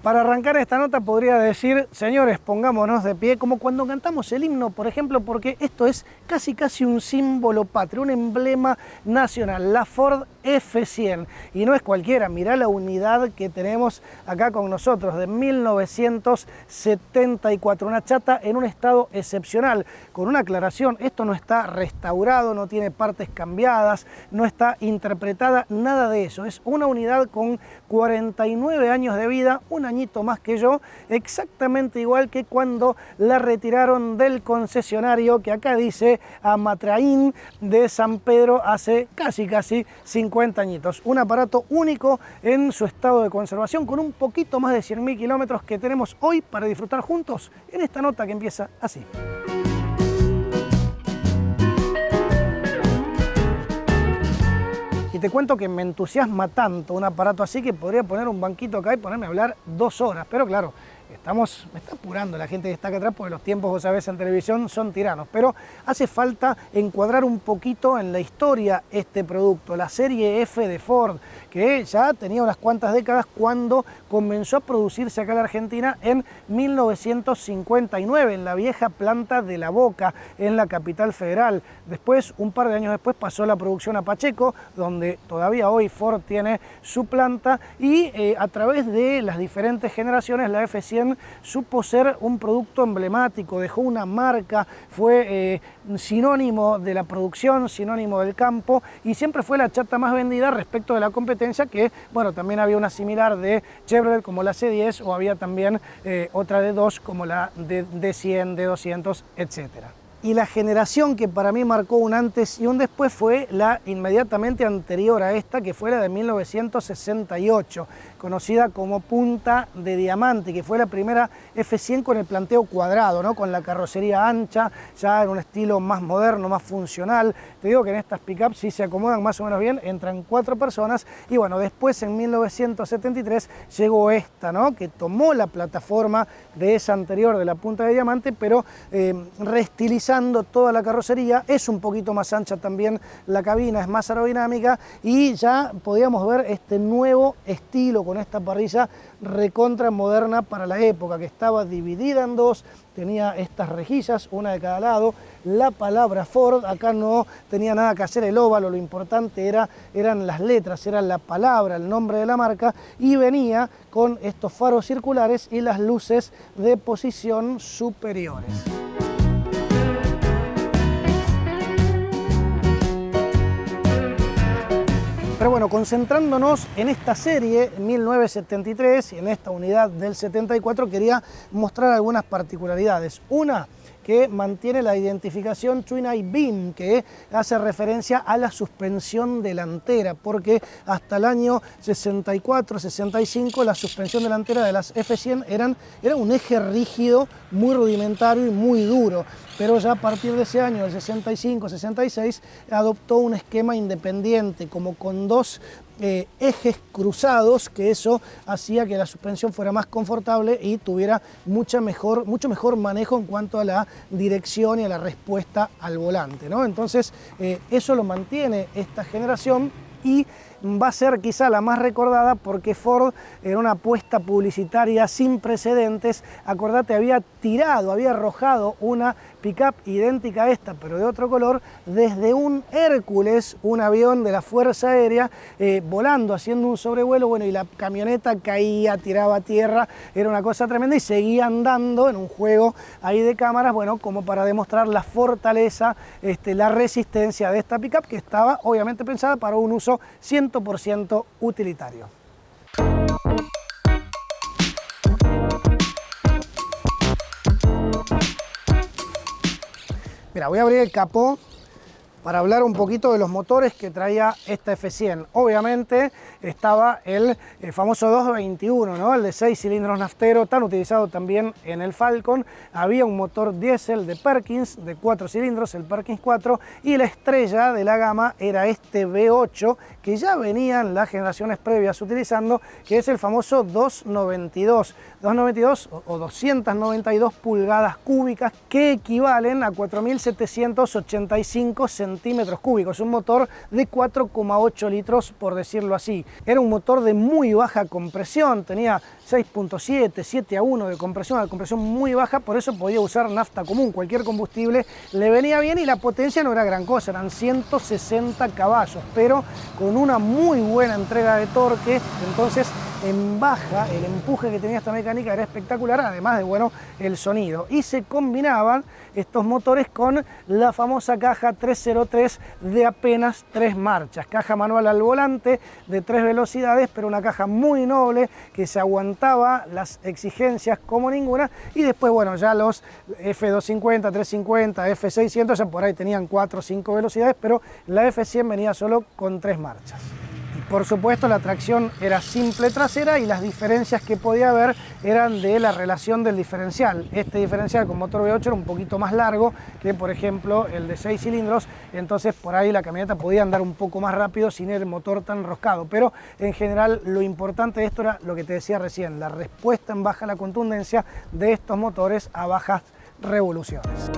Para arrancar esta nota podría decir, señores, pongámonos de pie, como cuando cantamos el himno, por ejemplo, porque esto es casi un símbolo patrio, un emblema nacional, la Ford F100. Y no es cualquiera, mirá la unidad que tenemos acá con nosotros, de 1974, una chata en un estado excepcional, con una aclaración, esto no está restaurado, no tiene partes cambiadas, no está interpretada, nada de eso, es una unidad con 49 años de vida, un añito más que yo, exactamente igual que cuando la retiraron del concesionario que acá dice Amatraín de San Pedro hace casi 50 añitos. Un aparato único en su estado de conservación con un poquito más de 100.000 kilómetros que tenemos hoy para disfrutar juntos en esta nota que empieza así. Y te cuento que me entusiasma tanto un aparato así que podría poner un banquito acá y ponerme a hablar 2 horas. Pero claro, me está apurando la gente que está acá atrás porque los tiempos, vos sabés, en televisión son tiranos. Pero hace falta encuadrar un poquito en la historia este producto, la serie F de Ford, que ya tenía unas cuantas décadas cuando comenzó a producirse acá en la Argentina en 1959, en la vieja planta de La Boca, en la capital federal. Después, un par de años después, pasó la producción a Pacheco, donde todavía hoy Ford tiene su planta, y a través de las diferentes generaciones, la F100 supo ser un producto emblemático, dejó una marca, fue sinónimo de la producción, sinónimo del campo, y siempre fue la chata más vendida respecto de la competencia, que bueno, también había una similar de Chevrolet como la C10, o había también otra de Dodge como la D100, D200, etcétera. Y la generación que para mí marcó un antes y un después fue la inmediatamente anterior a esta, que fue la de 1968, conocida como Punta de Diamante, que fue la primera F100 con el planteo cuadrado, ¿no? Con la carrocería ancha, ya en un estilo más moderno, más funcional. Te digo que en estas pickups, si se acomodan más o menos bien, entran 4 personas. Y bueno, después en 1973 llegó esta, ¿no? Que tomó la plataforma de esa anterior, de la Punta de Diamante, pero reestilizando toda la carrocería. Es un poquito más ancha también la cabina, es más aerodinámica, y ya podíamos ver este nuevo estilo con esta parrilla recontra moderna para la época, que estaba dividida en 2, tenía estas rejillas, una de cada lado, la palabra Ford, acá no tenía nada que hacer el óvalo, lo importante eran las letras, era la palabra, el nombre de la marca, y venía con estos faros circulares y las luces de posición superiores. Pero bueno, concentrándonos en esta serie 1973 y en esta unidad del 74, quería mostrar algunas particularidades. Una, que mantiene la identificación Twin Eye Beam, que hace referencia a la suspensión delantera, porque hasta el año 64-65 la suspensión delantera de las F100 era un eje rígido, muy rudimentario y muy duro. Pero ya a partir de ese año, el 65-66, adoptó un esquema independiente, como con 2 ejes cruzados, que eso hacía que la suspensión fuera más confortable y tuviera mucho mejor manejo en cuanto a la dirección y a la respuesta al volante, ¿no? Entonces, eso lo mantiene esta generación y va a ser quizá la más recordada porque Ford, en una apuesta publicitaria sin precedentes, acordate, había arrojado una pickup idéntica a esta, pero de otro color, desde un Hércules, un avión de la Fuerza Aérea, volando, haciendo un sobrevuelo, bueno, y la camioneta caía, tiraba a tierra, era una cosa tremenda, y seguía andando en un juego ahí de cámaras, bueno, como para demostrar la fortaleza, la resistencia de esta pickup, que estaba obviamente pensada para un uso 100% utilitario. Mira, voy a abrir el capó para hablar un poquito de los motores que traía esta F100. Obviamente estaba el famoso 221, ¿no? El de 6 cilindros naftero, tan utilizado también en el Falcon. Había un motor diésel de Perkins de 4 cilindros, el Perkins 4, y la estrella de la gama era este V8, que ya venían las generaciones previas utilizando, que es el famoso 292. 292 o 292 pulgadas cúbicas, que equivalen a 4.785 centímetros cúbicos. Un motor de 4,8 litros, por decirlo así. Era un motor de muy baja compresión, tenía 6.7, 7:1 de compresión, una compresión muy baja, por eso podía usar nafta común. Cualquier combustible le venía bien y la potencia no era gran cosa, eran 160 caballos, pero con una muy buena entrega de torque. Entonces, en baja, el empuje que tenía esta mecánica era espectacular, además de, bueno, el sonido. Y se combinaban estos motores con la famosa caja 303 de apenas 3 marchas. Caja manual al volante de 3 velocidades, pero una caja muy noble que se aguantaba las exigencias como ninguna. Y después, bueno, ya los F250, 350, F600 ya por ahí tenían 4 o 5 velocidades, pero la F100 venía solo con 3 marchas. Por supuesto, la tracción era simple trasera y las diferencias que podía haber eran de la relación del diferencial. Este diferencial con motor V8 era un poquito más largo que, por ejemplo, el de 6 cilindros, entonces por ahí la camioneta podía andar un poco más rápido sin el motor tan roscado. Pero en general lo importante de esto era lo que te decía recién, la respuesta en baja, la contundencia de estos motores a bajas revoluciones.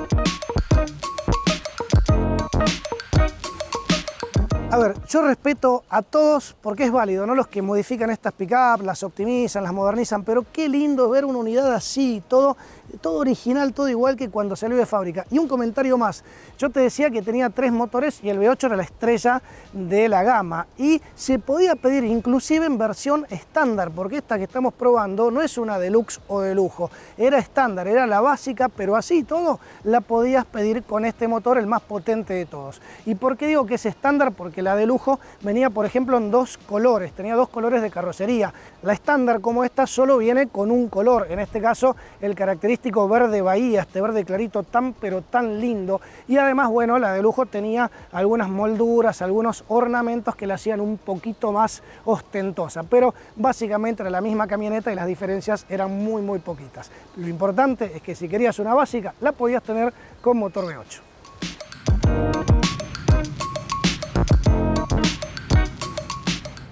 A ver, yo respeto a todos porque es válido, ¿no? Los que modifican estas pick-up, las optimizan, las modernizan, pero qué lindo ver una unidad así, todo original, todo igual que cuando salió de fábrica. Y un comentario más, yo te decía que tenía 3 motores y el V8 era la estrella de la gama y se podía pedir inclusive en versión estándar, porque esta que estamos probando no es una deluxe o de lujo, era estándar, era la básica, pero así todo la podías pedir con este motor, el más potente de todos. ¿Y por qué digo que es estándar? Porque la de lujo venía, por ejemplo, en 2 colores, tenía 2 colores de carrocería. La estándar, como esta, solo viene con un color, en este caso el característico verde bahía, este verde clarito tan pero tan lindo. Y además, bueno, la de lujo tenía algunas molduras, algunos ornamentos que la hacían un poquito más ostentosa, pero básicamente era la misma camioneta y las diferencias eran muy poquitas. Lo importante es que si querías una básica, la podías tener con motor V8.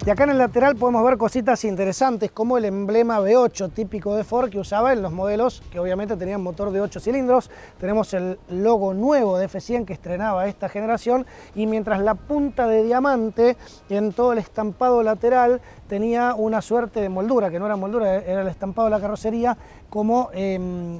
Y acá en el lateral podemos ver cositas interesantes como el emblema V8 típico de Ford que usaba en los modelos que obviamente tenían motor de 8 cilindros. Tenemos el logo nuevo de F100 que estrenaba esta generación y mientras la punta de diamante en todo el estampado lateral tenía una suerte de moldura, que no era moldura, era el estampado de la carrocería como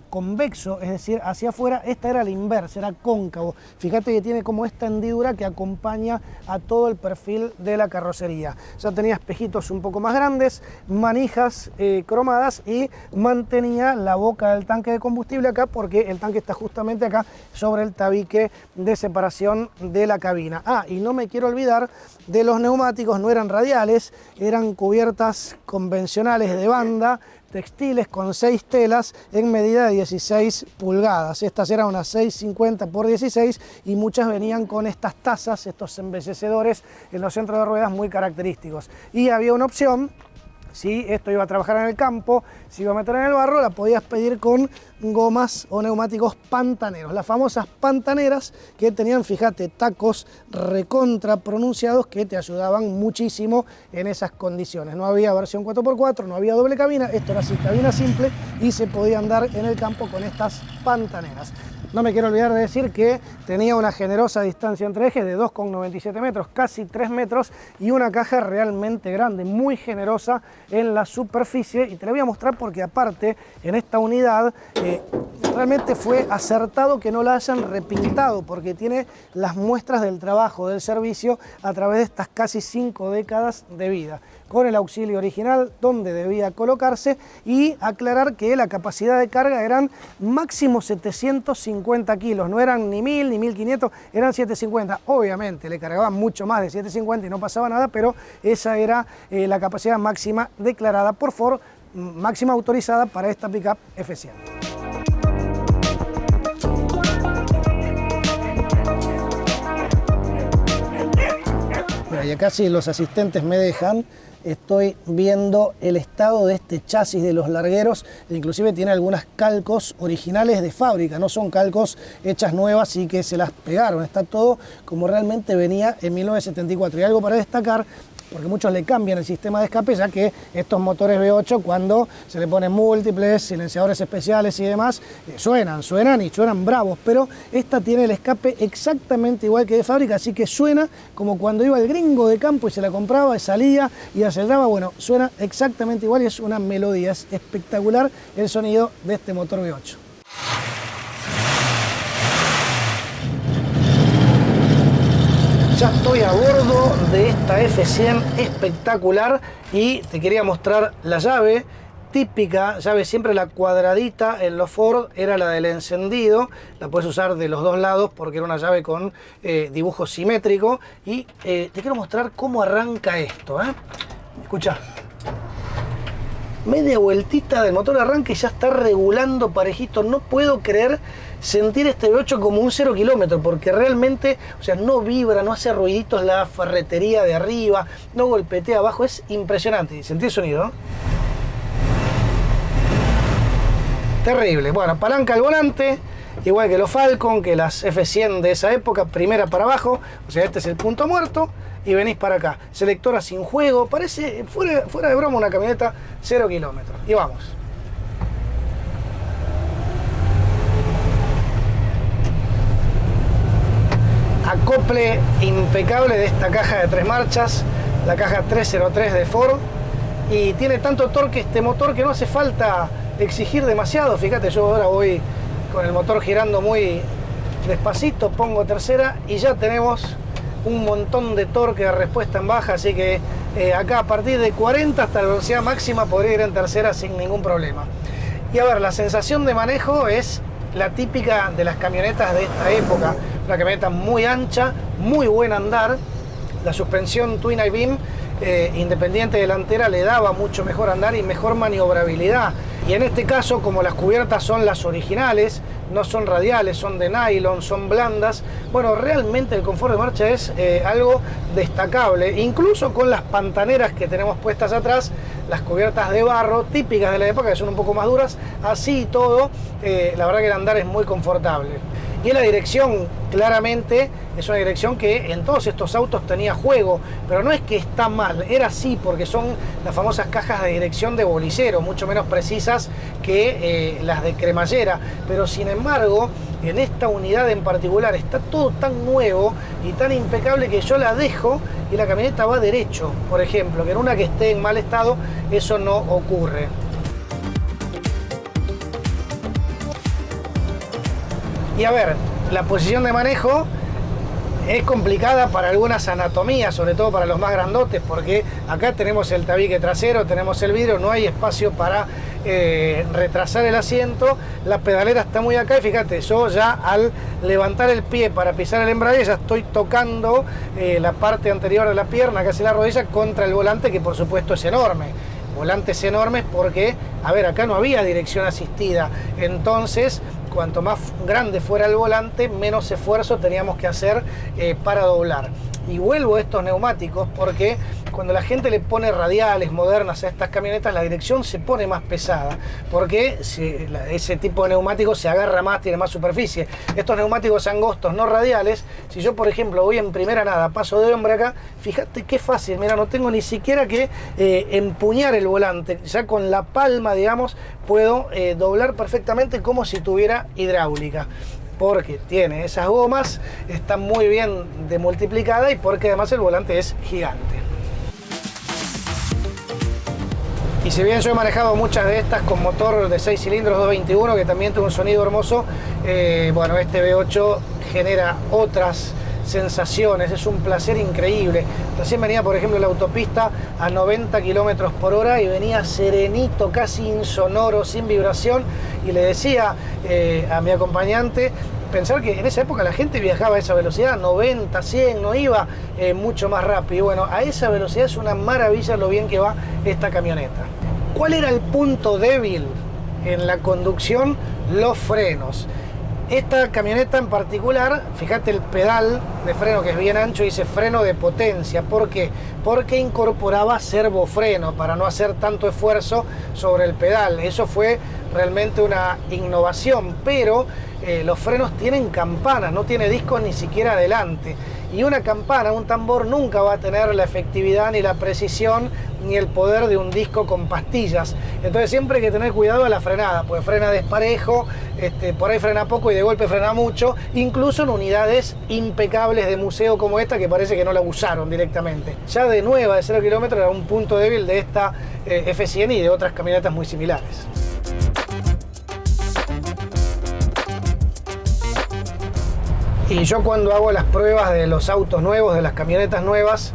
convexo, es decir, hacia afuera. Esta era la inversa, era cóncavo. Fíjate que tiene como esta hendidura que acompaña a todo el perfil de la carrocería. Ya tenía espejitos un poco más grandes, manijas cromadas y mantenía la boca del tanque de combustible acá porque el tanque está justamente acá sobre el tabique de separación de la cabina. Ah, y no me quiero olvidar de los neumáticos, no eran radiales, eran cubiertas convencionales de banda, textiles con 6 telas en medida de 16 pulgadas. Estas eran unas 650 por 16 y muchas venían con estas tazas, estos embellecedores en los centros de ruedas muy característicos. Y había una opción, si esto iba a trabajar en el campo, si iba a meter en el barro, la podías pedir con gomas o neumáticos pantaneros, las famosas pantaneras que tenían, fíjate, tacos recontra pronunciados que te ayudaban muchísimo en esas condiciones. No había versión 4x4, no había doble cabina, esto era así, cabina simple y se podía andar en el campo con estas pantaneras. No me quiero olvidar de decir que tenía una generosa distancia entre ejes de 2,97 metros, casi 3 metros, y una caja realmente grande, muy generosa en la superficie. Y te la voy a mostrar porque aparte, en esta unidad, realmente fue acertado que no la hayan repintado, porque tiene las muestras del trabajo, del servicio, a través de estas casi 5 décadas de vida, con el auxilio original donde debía colocarse, y aclarar que la capacidad de carga eran máximo 750 kilos, no eran ni 1000 ni 1500, eran 750. Obviamente le cargaban mucho más de 750 y no pasaba nada, pero esa era la capacidad máxima declarada por Ford, máxima autorizada para esta pickup F100. Mira, y acá si los asistentes me dejan, estoy viendo el estado de este chasis de los largueros, inclusive tiene algunas calcos originales de fábrica, no son calcos hechas nuevas y que se las pegaron, está todo como realmente venía en 1974. Y algo para destacar, porque muchos le cambian el sistema de escape, ya que estos motores V8, cuando se le ponen múltiples, silenciadores especiales y demás, suenan y suenan bravos, pero esta tiene el escape exactamente igual que de fábrica, así que suena como cuando iba el gringo de campo y se la compraba, y salía y aceleraba. Bueno, suena exactamente igual y es una melodía, es espectacular el sonido de este motor V8. Ya estoy a bordo de esta F100 espectacular y te quería mostrar la llave típica, llave siempre la cuadradita en los Ford, era la del encendido, la puedes usar de los dos lados porque era una llave con dibujo simétrico. Y te quiero mostrar cómo arranca esto, Escucha. Media vueltita del motor arranca y ya está regulando parejito. No puedo creer sentir este V8 como un 0 kilómetro, porque realmente, o sea, no vibra, no hace ruiditos la ferretería de arriba, no golpetea abajo, es impresionante. ¿Sentí el sonido? Terrible. Bueno, palanca al volante, igual que los Falcon, que las F100 de esa época, primera para abajo, o sea, este es el punto muerto, y venís para acá. Selectora sin juego, parece, fuera de broma, una camioneta 0 kilómetros. Y vamos. Acople impecable de esta caja de 3 marchas, la caja 303 de Ford, y tiene tanto torque este motor que no hace falta exigir demasiado. Fíjate, yo ahora voy con el motor girando muy despacito, pongo tercera y ya tenemos un montón de torque de respuesta en baja, así que acá a partir de 40 hasta la velocidad máxima podría ir en tercera sin ningún problema. Y a ver, la sensación de manejo es la típica de las camionetas de esta época, una camioneta muy ancha, muy buen andar, la suspensión Twin I-Beam independiente delantera le daba mucho mejor andar y mejor maniobrabilidad. Y en este caso, como las cubiertas son las originales, no son radiales, son de nylon, son blandas, bueno, realmente el confort de marcha es algo destacable, incluso con las pantaneras que tenemos puestas atrás, las cubiertas de barro típicas de la época, que son un poco más duras, así y todo, la verdad que el andar es muy confortable. Y la dirección, claramente, es una dirección que en todos estos autos tenía juego, pero no es que está mal, era así porque son las famosas cajas de dirección de bolicero, mucho menos precisas que las de cremallera, pero sin embargo, en esta unidad en particular está todo tan nuevo y tan impecable que yo la dejo y la camioneta va derecho, por ejemplo, que en una que esté en mal estado eso no ocurre. Y a ver, la posición de manejo es complicada para algunas anatomías, sobre todo para los más grandotes, porque acá tenemos el tabique trasero, tenemos el vidrio, no hay espacio para retrasar el asiento, la pedalera está muy acá y fíjate, yo ya al levantar el pie para pisar el embrague ya estoy tocando la parte anterior de la pierna, casi la rodilla, contra el volante, que por supuesto es enorme. Volantes enormes porque, a ver, acá no había dirección asistida, entonces cuanto más grande fuera el volante, menos esfuerzo teníamos que hacer para doblar. Y vuelvo a estos neumáticos porque cuando la gente le pone radiales modernas a estas camionetas, la dirección se pone más pesada, porque ese tipo de neumático se agarra más, tiene más superficie. Estos neumáticos angostos, no radiales, si yo por ejemplo voy en primera nada, paso de hombre acá, fíjate qué fácil, mira, no tengo ni siquiera que empuñar el volante, ya con la palma, digamos, puedo doblar perfectamente como si tuviera hidráulica, porque tiene esas gomas, están muy bien demultiplicadas y porque además el volante es gigante. Y si bien yo he manejado muchas de estas con motor de 6 cilindros 221, que también tiene un sonido hermoso, bueno, este V8 genera otras sensaciones, es un placer increíble. Recién venía, por ejemplo, en la autopista a 90 km por hora y venía serenito, casi insonoro, sin vibración, y le decía a mi acompañante, pensar que en esa época la gente viajaba a esa velocidad, 90, 100, no iba mucho más rápido. Bueno, a esa velocidad es una maravilla lo bien que va esta camioneta. ¿Cuál era el punto débil en la conducción? Los frenos. Esta camioneta en particular, fíjate el pedal de freno que es bien ancho, dice freno de potencia. ¿Por qué? Porque incorporaba servofreno para no hacer tanto esfuerzo sobre el pedal. Eso fue realmente una innovación, pero los frenos tienen campanas, no tiene discos ni siquiera adelante. Y una campana, un tambor, nunca va a tener la efectividad ni la precisión ni el poder de un disco con pastillas. Entonces siempre hay que tener cuidado a la frenada, porque frena desparejo, por ahí frena poco y de golpe frena mucho, incluso en unidades impecables de museo como esta, que parece que no la usaron directamente. Ya de nueva, de 0 kilómetros, era un punto débil de esta F100 y de otras camionetas muy similares. Y yo cuando hago las pruebas de los autos nuevos, de las camionetas nuevas,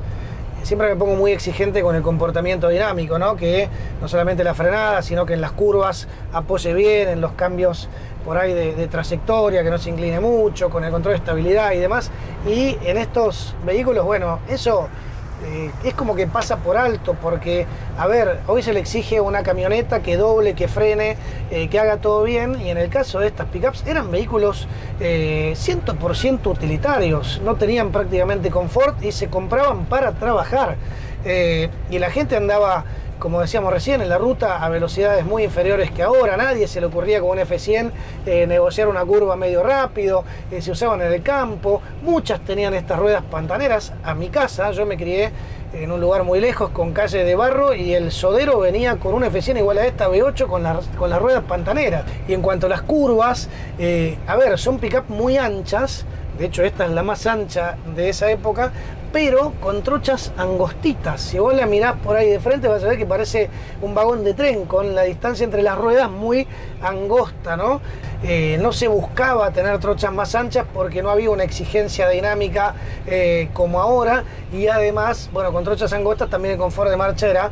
siempre me pongo muy exigente con el comportamiento dinámico, ¿no? Que no solamente la frenada, sino que en las curvas apoye bien, en los cambios por ahí de trayectoria, que no se incline mucho, con el control de estabilidad y demás. Y en estos vehículos, bueno, eso es como que pasa por alto, porque, a ver, hoy se le exige una camioneta que doble, que frene, que haga todo bien, y en el caso de estas pickups eran vehículos 100% utilitarios, no tenían prácticamente confort y se compraban para trabajar, y la gente andaba, como decíamos recién, en la ruta a velocidades muy inferiores que ahora. Nadie se le ocurría con un F100 negociar una curva medio rápido, se usaban en el campo, muchas tenían estas ruedas pantaneras. A mi casa, yo me crié en un lugar muy lejos con calle de barro y el sodero venía con un F100 igual a esta V8 con las ruedas pantaneras. Y en cuanto a las curvas, a ver, son pick-up muy anchas, de hecho esta es la más ancha de esa época, pero con trochas angostitas. Si vos la mirás por ahí de frente vas a ver que parece un vagón de tren, con la distancia entre las ruedas muy angosta, ¿no? No se buscaba tener trochas más anchas porque no había una exigencia dinámica como ahora, y además, bueno, con trochas angostas también el confort de marcha era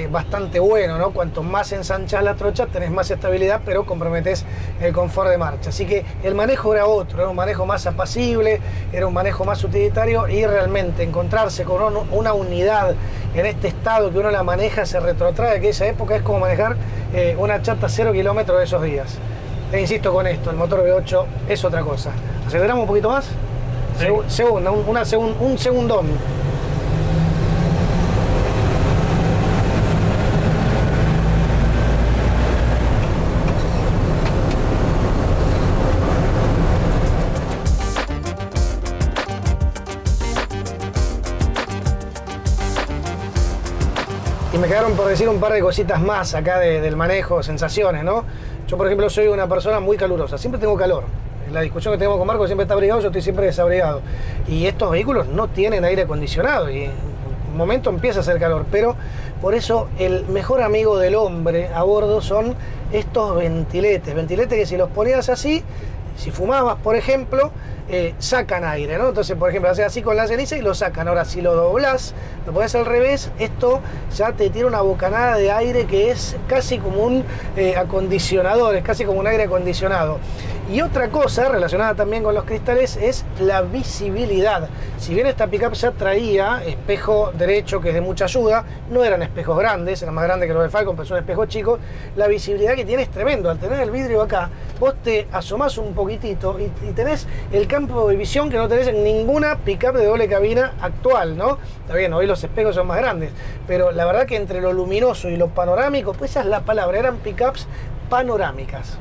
bastante bueno, ¿no? Cuanto más ensanchás las trochas tenés más estabilidad, pero comprometés el confort de marcha. Así que el manejo era otro, era un manejo más apacible, era un manejo más utilitario, y realmente encontrarse con una unidad en este estado que uno la maneja, se retrotrae a aquella época, es como manejar una chata 0 kilómetros de esos días. E insisto con esto, el motor V8 es otra cosa. ¿Aceleramos un poquito más? Sí. Un segundón. Y me quedaron por decir un par de cositas más acá del manejo, sensaciones, ¿no? Yo, por ejemplo, soy una persona muy calurosa, siempre tengo calor. La discusión que tengo con Marco, siempre está abrigado, yo estoy siempre desabrigado. Y estos vehículos no tienen aire acondicionado y en un momento empieza a hacer calor, pero por eso el mejor amigo del hombre a bordo son estos ventiletes que si los ponías así, si fumabas, por ejemplo, sacan aire, ¿no? Entonces, por ejemplo, haces así con la ceniza y lo sacan. Ahora, si lo doblás, lo pones al revés, esto ya te tira una bocanada de aire que es casi como un acondicionador, es casi como un aire acondicionado. Y otra cosa relacionada también con los cristales es la visibilidad. Si bien esta pickup ya traía espejo derecho, que es de mucha ayuda, no eran espejos grandes, eran más grandes que los de Falcon, pero son espejos chicos, la visibilidad que tiene es tremendo. Al tener el vidrio acá, vos te asomás un poquitito y tenés el campo de visión que no tenés en ninguna pickup de doble cabina actual, ¿no? Está bien, hoy los espejos son más grandes, pero la verdad que entre lo luminoso y lo panorámico, pues esa es la palabra, eran pickups panorámicas.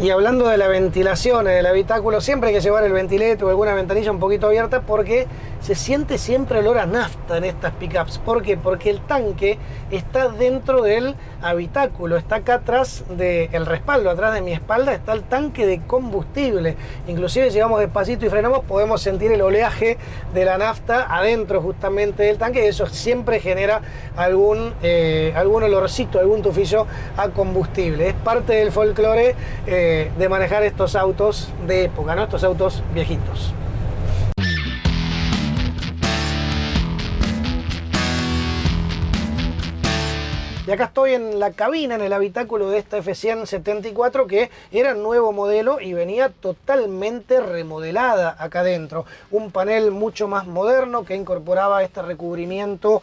Y hablando de la ventilación en el habitáculo, siempre hay que llevar el ventilete o alguna ventanilla un poquito abierta porque se siente siempre olor a nafta en estas pickups. ¿Por qué? Porque el tanque está dentro del habitáculo, está acá atrás del respaldo, atrás de mi espalda está el tanque de combustible. Inclusive si vamos despacito y frenamos podemos sentir el oleaje de la nafta adentro justamente del tanque, y eso siempre genera algún olorcito, algún tufillo a combustible. Es parte del folclore de manejar estos autos de época, ¿no? Estos autos viejitos. Y acá estoy en la cabina, en el habitáculo de esta F100-74, que era nuevo modelo y venía totalmente remodelada acá adentro. Un panel mucho más moderno que incorporaba este recubrimiento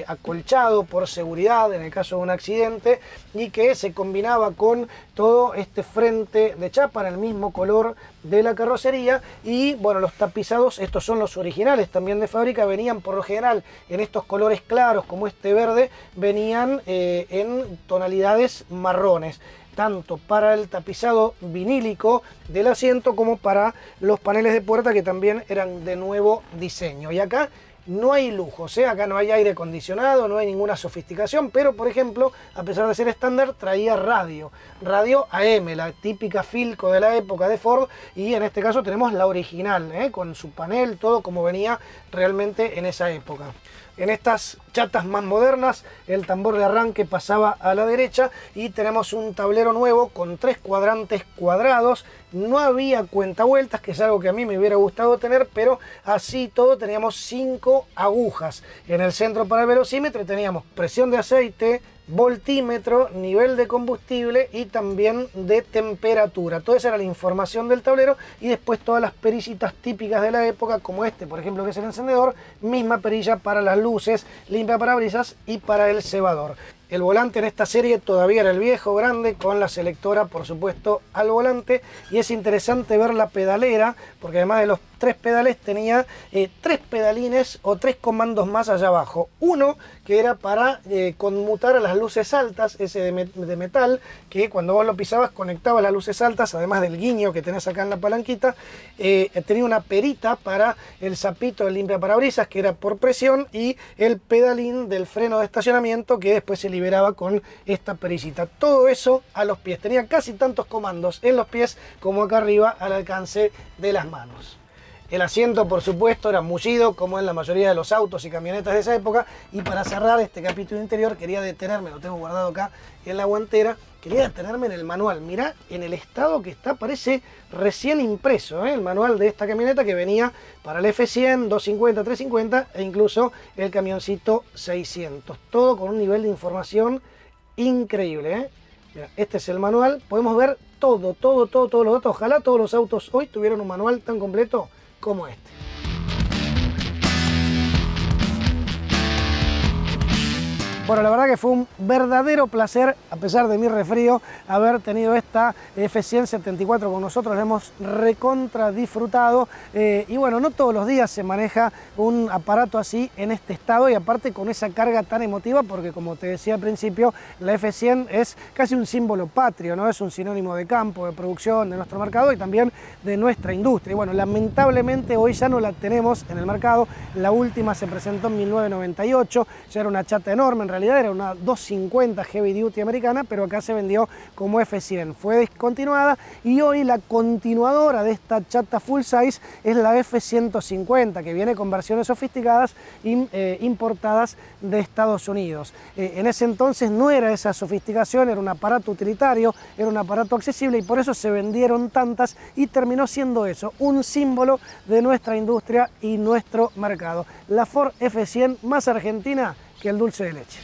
acolchado por seguridad en el caso de un accidente, y que se combinaba con todo este frente de chapa en el mismo color de la carrocería. Y bueno, los tapizados, estos son los originales también de fábrica, venían por lo general en estos colores claros como este verde, venían en tonalidades marrones, tanto para el tapizado vinílico del asiento como para los paneles de puerta, que también eran de nuevo diseño. Y acá no hay lujos, acá no hay aire acondicionado, no hay ninguna sofisticación, pero por ejemplo, a pesar de ser estándar, traía radio AM, la típica Philco de la época de Ford, y en este caso tenemos la original, con su panel, todo como venía realmente en esa época. En estas chatas más modernas, el tambor de arranque pasaba a la derecha y tenemos un tablero nuevo con 3 cuadrantes cuadrados. No había cuentavueltas, que es algo que a mí me hubiera gustado tener, pero así todo teníamos 5 agujas. En el centro para el velocímetro teníamos presión de aceite, voltímetro, nivel de combustible y también de temperatura. Toda esa era la información del tablero, y después todas las perillitas típicas de la época, como este, por ejemplo, que es el encendedor, misma perilla para las luces, limpia parabrisas y para el cebador. El volante en esta serie todavía era el viejo grande, con la selectora por supuesto al volante, y es interesante ver la pedalera, porque además de los 3 pedales tenía 3 pedalines o 3 comandos más allá abajo. Uno que era para conmutar a las luces altas, ese de metal, que cuando vos lo pisabas conectaba las luces altas, además del guiño que tenés acá en la palanquita. Tenía una perita para el zapito del limpiaparabrisas, que era por presión, y el pedalín del freno de estacionamiento, que después se liberaba con esta perillita. Todo eso a los pies, tenía casi tantos comandos en los pies como acá arriba al alcance de las manos. El asiento, por supuesto, era mullido, como en la mayoría de los autos y camionetas de esa época. Y para cerrar este capítulo interior, quería detenerme, lo tengo guardado acá en la guantera, quería detenerme en el manual. Mirá en el estado que está, parece recién impreso, el manual de esta camioneta, que venía para el F100, 250, 350 e incluso el camioncito 600. Todo con un nivel de información increíble, Mira, este es el manual, podemos ver todos los datos. Ojalá todos los autos hoy tuvieran un manual tan completo como este. Bueno, la verdad que fue un verdadero placer, a pesar de mi resfrío, haber tenido esta F100-74 con nosotros. La hemos recontra disfrutado. Y bueno, no todos los días se maneja un aparato así en este estado, y aparte con esa carga tan emotiva, porque como te decía al principio, la F100 es casi un símbolo patrio, ¿no? Es un sinónimo de campo, de producción, de nuestro mercado y también de nuestra industria. Y bueno, lamentablemente hoy ya no la tenemos en el mercado. La última se presentó en 1998, ya era una chata enorme, en realidad era una 250 Heavy Duty americana, pero acá se vendió como F100. Fue descontinuada y hoy la continuadora de esta chata full size es la F150, que viene con versiones sofisticadas importadas de Estados Unidos. En ese entonces no era esa sofisticación, era un aparato utilitario, era un aparato accesible, y por eso se vendieron tantas y terminó siendo eso, un símbolo de nuestra industria y nuestro mercado. La Ford F100 más argentina que el dulce de leche.